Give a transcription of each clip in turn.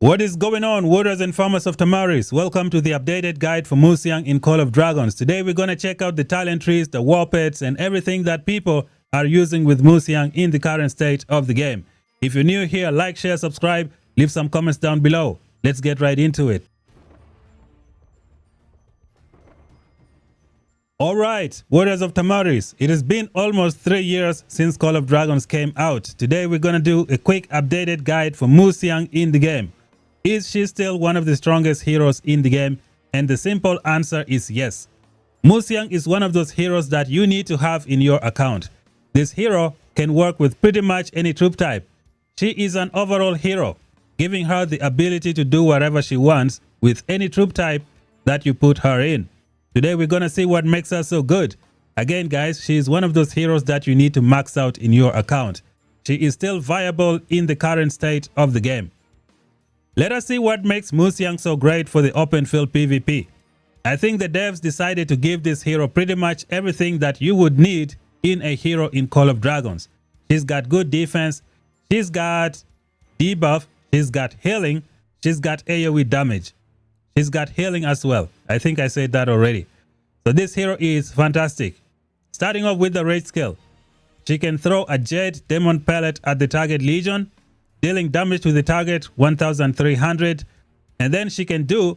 What is going on, warriors and farmers of Tamaris? Welcome to the updated guide for Mu Xiang in Call of Dragons. Today we're going to check out the talent trees, the WARPETS, and everything that people are using with Mu Xiang in the current state of the game. If you're new here, like, share, subscribe, leave some comments down below. Let's get right into it. Alright, warriors of Tamaris, it has been almost 3 years since Call of Dragons came out. Today we're going to do a quick updated guide for Mu Xiang in the game. Is she still one of the strongest heroes in the game? And the simple answer is yes. Mu Xiang is one of those heroes that you need to have in your account. This hero can work with pretty much any troop type. She is an overall hero, giving her the ability to do whatever she wants with any troop type that you put her in. Today we're going to see what makes her so good. Again guys, she is one of those heroes that you need to max out in your account. She is still viable in the current state of the game. Let us see what makes Mu Xiang so great for the open field PvP. I think the devs decided to give this hero pretty much everything that you would need in a hero in Call of Dragons. She's got good defense, she's got debuff, she's got healing, she's got AoE damage. She's got healing as well. I think I said that already. So this hero is fantastic. Starting off with the rage skill. She can throw a Jade Demon Pellet at the target Legion, dealing damage to the target 1300, and then she can do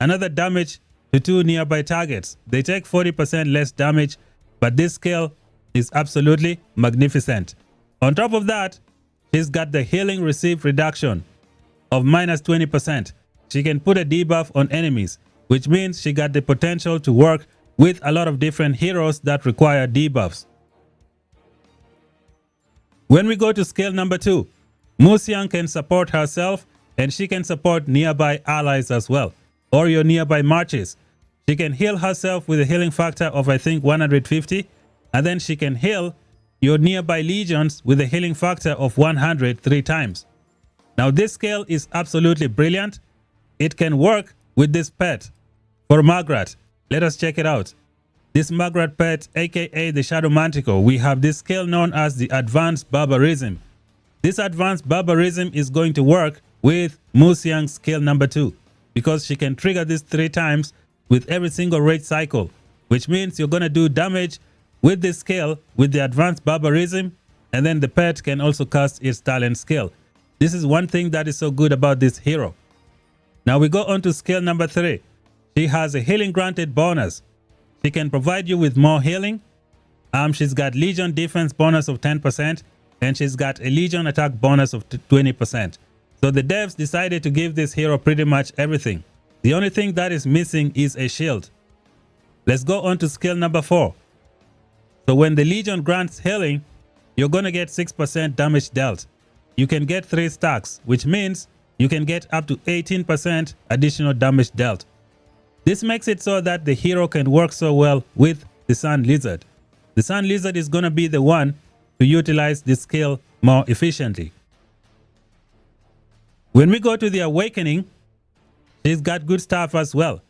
another damage to 2 nearby targets. They take 40% less damage, but this skill is absolutely magnificent. On top of that, she's got the healing received reduction of -20%. She can put a debuff on enemies, which means she got the potential to work with a lot of different heroes that require debuffs. When we go to skill number 2, Mu Xiang can support herself and she can support nearby allies as well, or your nearby marches. She can heal herself with a healing factor of I think 150, and then she can heal your nearby legions with a healing factor of 100 3 times. Now this skill is absolutely brilliant. It can work with this pet for Magrat. Let us check it out. This Magrat pet, aka the Shadow Manticore, we have this skill known as the Advanced Barbarism. This Advanced Barbarism is going to work with Mu Xiang's skill number 2 because she can trigger this 3 times with every single raid cycle, which means you're going to do damage with this skill with the Advanced Barbarism, and then the pet can also cast its talent skill. This is one thing that is so good about this hero. Now we go on to skill number 3. She has a healing granted bonus. She can provide you with more healing. She's got Legion defense bonus of 10%, and she's got a Legion attack bonus of 20%. So the devs decided to give this hero pretty much everything. The only thing that is missing is a shield. Let's go on to skill number 4. So when the Legion grants healing, you're going to get 6% damage dealt. You can get 3 stacks, which means you can get up to 18% additional damage dealt. This makes it so that the hero can work so well with the Sun Lizard. The Sun Lizard is going to be the one to utilize this skill more efficiently. When we go to the Awakening, she's got good stuff as well.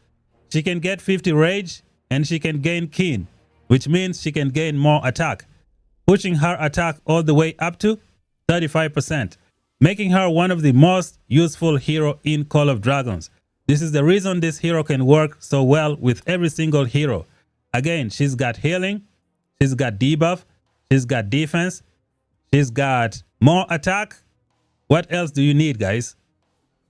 She can get 50 rage and she can gain keen, which means she can gain more attack, pushing her attack all the way up to 35%, making her one of the most useful hero in Call of Dragons. This is the reason this hero can work so well with every single hero. Again, she's got healing, she's got debuff, she's got defense, she's got more attack. What else do you need, guys?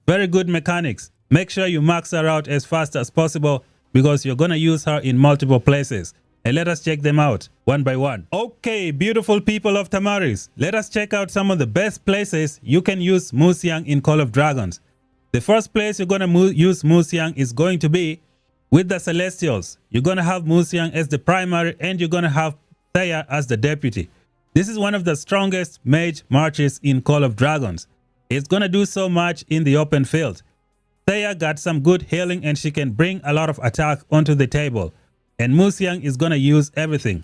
Very good mechanics. Make sure you max her out as fast as possible because you're going to use her in multiple places. And let us check them out one by one. Okay, beautiful people of Tamaris, let us check out some of the best places you can use Mu Xiang in Call of Dragons. The first place you're going to use Mu Xiang is going to be with the Celestials. You're going to have Mu Xiang as the primary and you're going to have Thea as the deputy. This is one of the strongest mage marches in Call of Dragons. It's going to do so much in the open field. Thea got some good healing and she can bring a lot of attack onto the table. And Mu Xiang is going to use everything.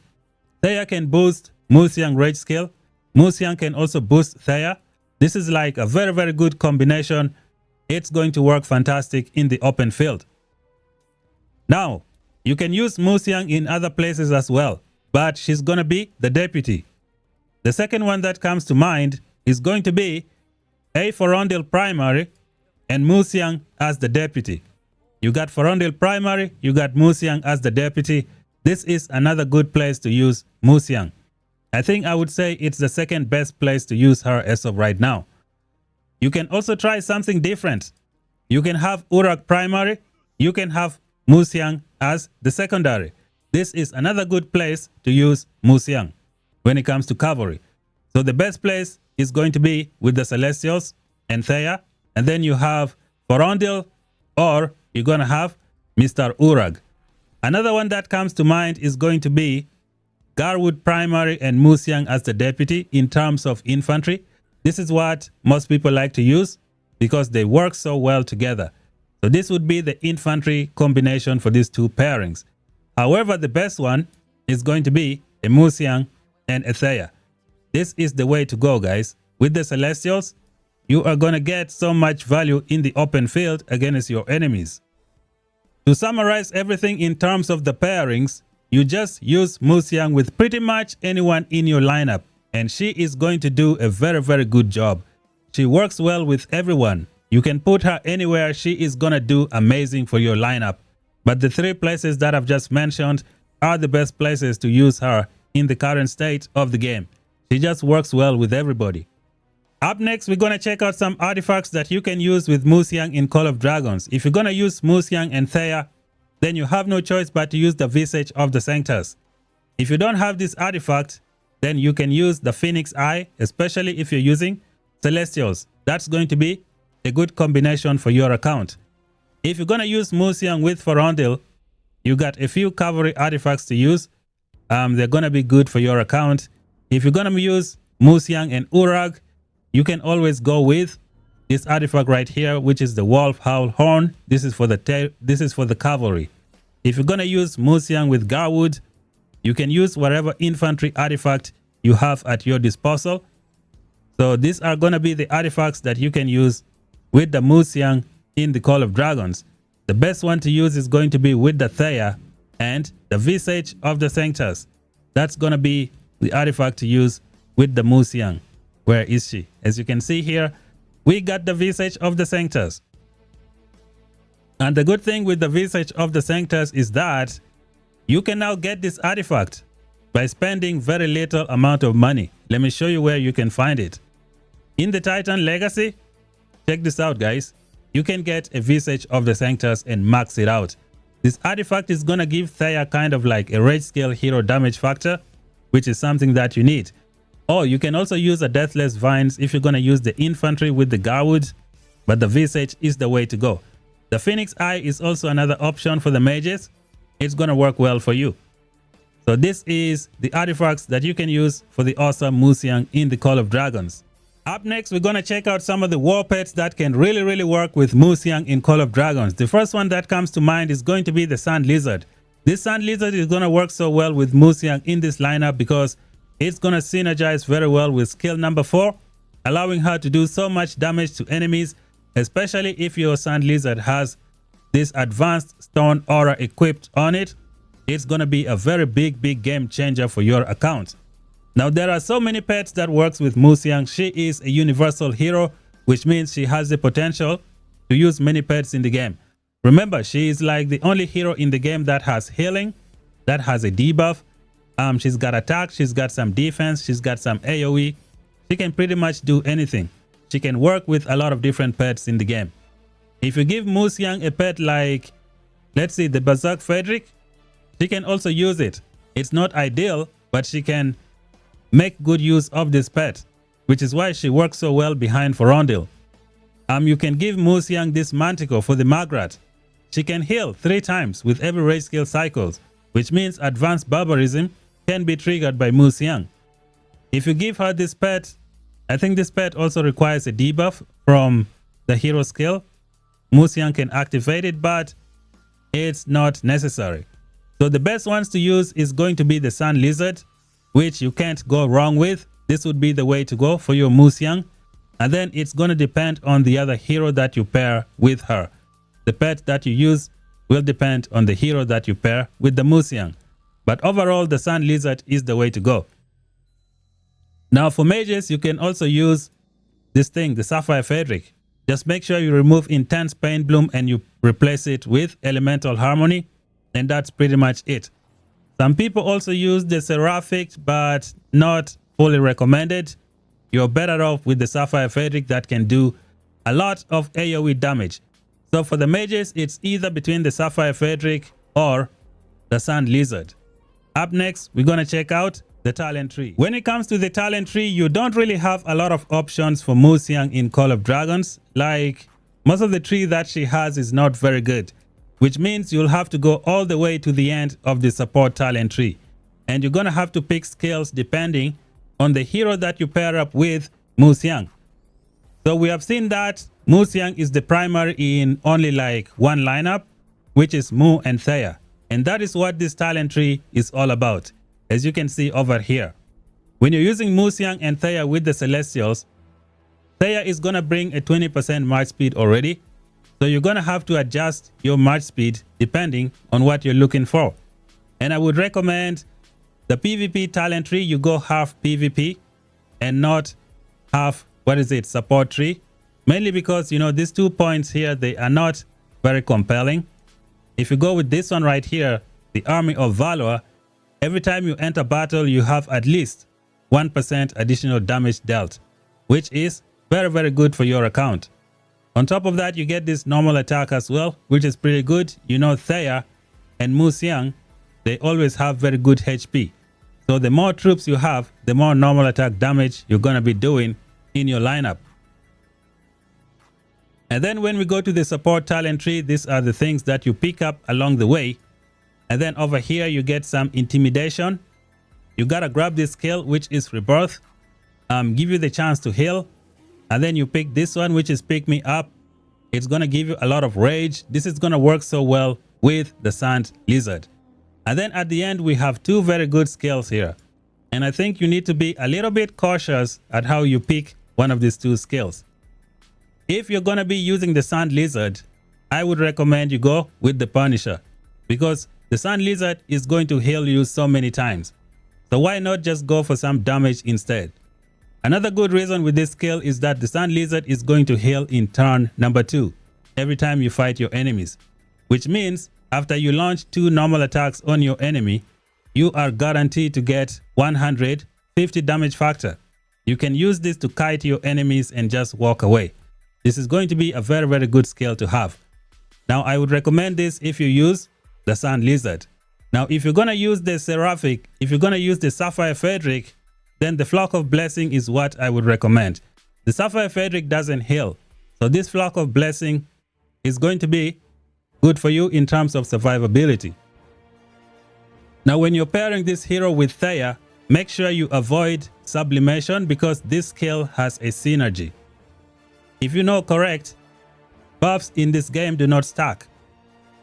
Thea can boost Mu Xiang rage skill. Mu Xiang can also boost Thea. This is like a very, very good combination. It's going to work fantastic in the open field. Now, you can use Mu Xiang in other places as well, but she's going to be the deputy. The second one that comes to mind is going to be A for Rondel primary and Musiang as the deputy. You got Forondil primary, you got Musiang as the deputy. This is another good place to use Musiang. I think I would say it's the second best place to use her as of right now. You can also try something different. You can have Urag primary, you can have Musiang as the secondary. This is another good place to use Musiang when it comes to cavalry. So the best place is going to be with the Celestials and Thea, and then you have Forondil, or you're going to have Mr. Urag. Another one that comes to mind is going to be Garwood primary and Musiang as the deputy in terms of infantry. This is what most people like to use because they work so well together. So this would be the infantry combination for these two pairings. However, the best one is going to be a Musiang and a Thea. This is the way to go, guys. With the Celestials, you are going to get so much value in the open field against your enemies. To summarize everything in terms of the pairings, you just use Musiang with pretty much anyone in your lineup, and she is going to do a very, very good job. She works well with everyone. You can put her anywhere. She is going to do amazing for your lineup. But the three places that I've just mentioned are the best places to use her in the current state of the game. She just works well with everybody. Up next, we're going to check out some artifacts that you can use with Musiang in Call of Dragons. If you're going to use Musiang and Thea, then you have no choice but to use the Visage of the Sanctus. If you don't have this artifact, then you can use the Phoenix Eye, especially if you're using Celestials. That's going to be a good combination for your account. If you're going to use Musiang with Forondil, you got a few cavalry artifacts to use. They're going to be good for your account. If you're going to use Musiang and Urag, you can always go with this artifact right here, which is the Wolf Howl Horn. This is for the cavalry. If you're going to use Musiang with Garwood, you can use whatever infantry artifact you have at your disposal. So these are going to be the artifacts that you can use with the Musiang in the Call of Dragons. The best one to use is going to be with the Thea and the Visage of the Sanctus. That's going to be the artifact to use with the Musiang. Where is she? As you can see here, we got the Visage of the Sanctus. And the good thing with the Visage of the Sanctus is that you can now get this artifact by spending very little amount of money. Let me show you where you can find it. In the Titan Legacy, check this out, guys. You can get a Visage of the Sanctus and max it out. This artifact is going to give Thea kind of like a rage scale hero damage factor, which is something that you need. Or you can also use a Deathless Vines if you're going to use the infantry with the Garwood, but the Visage is the way to go. The Phoenix Eye is also another option for the mages. It's going to work well for you. So this is the artifacts that you can use for the awesome Musiang in the Call of Dragons. Up next, we're going to check out some of the WARPETS that can really work with Musiang in Call of Dragons. The first one that comes to mind is going to be the Sand Lizard. This Sand Lizard is going to work so well with Musiang in this lineup because it's going to synergize very well with skill number 4, allowing her to do so much damage to enemies, especially if your Sand Lizard has this advanced stone aura equipped on it. It's going to be a very big game changer for your account. Now, there are so many pets that works with Musiang. She is a universal hero, which means she has the potential to use many pets in the game. Remember, she is like the only hero in the game that has healing, that has a debuff. She's got attack, she's got some defense, she's got some AoE. She can pretty much do anything. She can work with a lot of different pets in the game. If you give Musiang a pet like, let's see, the Berserk Frederick, she can also use it. It's not ideal, but she can make good use of this pet, which is why she works so well behind Forondil. You can give Musiang this Manticore for the Magrat. She can heal 3 times with every rage skill cycles, which means advanced barbarism can be triggered by Musiang. If you give her this pet, I think this pet also requires a debuff from the hero skill. Musiang can activate it, but it's not necessary. So the best ones to use is going to be the Sand Lizard, which you can't go wrong with. This would be the way to go for your Musiang. And then it's going to depend on the other hero that you pair with her. The pet that you use will depend on the hero that you pair with the Musiang. But overall, the Sand Lizard is the way to go. Now for mages, you can also use this thing, the Sapphire Frederick. Just make sure you remove Intense Pain Bloom and you replace it with Elemental Harmony, and that's pretty much it. Some people also use the Seraphic, but not fully recommended. You're better off with the Sapphire Fabric that can do a lot of AoE damage. So for the mages, it's either between the Sapphire Fabric or the Sand Lizard. Up next, we're going to check out the talent tree. When it comes to the talent tree, you don't really have a lot of options for Mu Xiang in Call of Dragons. Like, most of the tree that she has is not very good, which means you'll have to go all the way to the end of the support talent tree. And you're going to have to pick skills depending on the hero that you pair up with Mu Xiang. So we have seen that Mu Xiang is the primary in only like one lineup, which is Mu and Thea. And that is what this talent tree is all about, as you can see over here. When you're using Mu Xiang and Thea with the Celestials, Thea is going to bring a 20% march speed already. So you're going to have to adjust your march speed depending on what you're looking for. And I would recommend the PvP talent tree, you go half PvP and not half, support tree. Mainly because, you know, these 2 points here, they are not very compelling. If you go with this one right here, the Army of Valor, every time you enter battle, you have at least 1% additional damage dealt, which is very, very good for your account. On top of that, you get this normal attack as well, which is pretty good. You know, Thea and Mu Xiang, they always have very good HP. So the more troops you have, the more normal attack damage you're going to be doing in your lineup. And then when we go to the support talent tree, these are the things that you pick up along the way. And then over here, you get some intimidation. You got to grab this skill, which is rebirth. Give you the chance to heal. And then you pick this one, which is pick me up. It's going to give you a lot of rage. This is going to work so well with the Sand Lizard. And then at the end, we have two very good skills here. And I think you need to be a little bit cautious at how you pick one of these two skills. If you're going to be using the Sand Lizard, I would recommend you go with the Punisher, because the Sand Lizard is going to heal you so many times. So why not just go for some damage instead? Another good reason with this skill is that the Sand Lizard is going to heal in turn number 2 every time you fight your enemies, which means after you launch 2 normal attacks on your enemy, you are guaranteed to get 150 damage factor. You can use this to kite your enemies and just walk away. This is going to be a very, very good skill to have. Now, I would recommend this if you use the Sand Lizard. Now, if you're going to use the Seraphic, if you're going to use the Sapphire Fabric, then the Flock of Blessing is what I would recommend. The Sapphire Fabric doesn't heal, so this Flock of Blessing is going to be good for you in terms of survivability. Now, when you're pairing this hero with Thea, make sure you avoid sublimation, because this skill has a synergy. If you know correct, buffs in this game do not stack.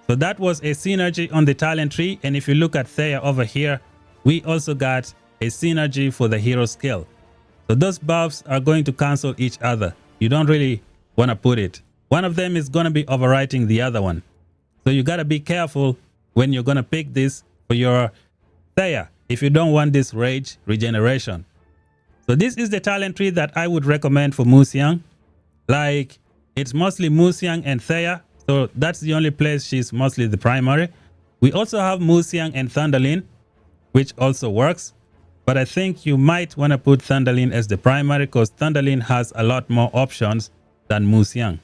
So that was a synergy on the talent tree, and if you look at Thea over here, we also got a synergy for the hero skill. So those buffs are going to cancel each other. You don't really want to put it. One of them is going to be overwriting the other one. So you got to be careful when you're going to pick this for your Thea if you don't want this rage regeneration. So this is the talent tree that I would recommend for Mu Xiang. Like, it's mostly Mu Xiang and Thea, so that's the only place she's mostly the primary. We also have Mu Xiang and Thunderlin, which also works, but I think you might want to put Thunderlin as the primary, because Thunderlin has a lot more options than Mu Xiang.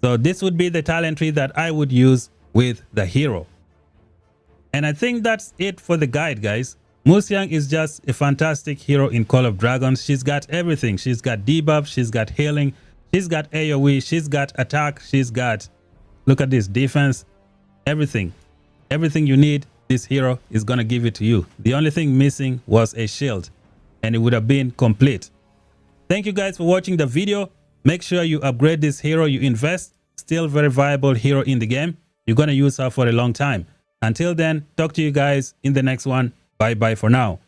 So this would be the talent tree that I would use with the hero. And I think that's it for the guide, guys. Mu Xiang is just a fantastic hero in Call of Dragons. She's got everything. She's got debuff, she's got healing, she's got AoE, she's got attack, she's got, look at this, defense, everything. Everything you need, this hero is going to give it to you. The only thing missing was a shield, and it would have been complete. Thank you guys for watching the video. Make sure you upgrade this hero, you invest. Still very viable hero in the game. You're going to use her for a long time. Until then, talk to you guys in the next one. Bye bye for now.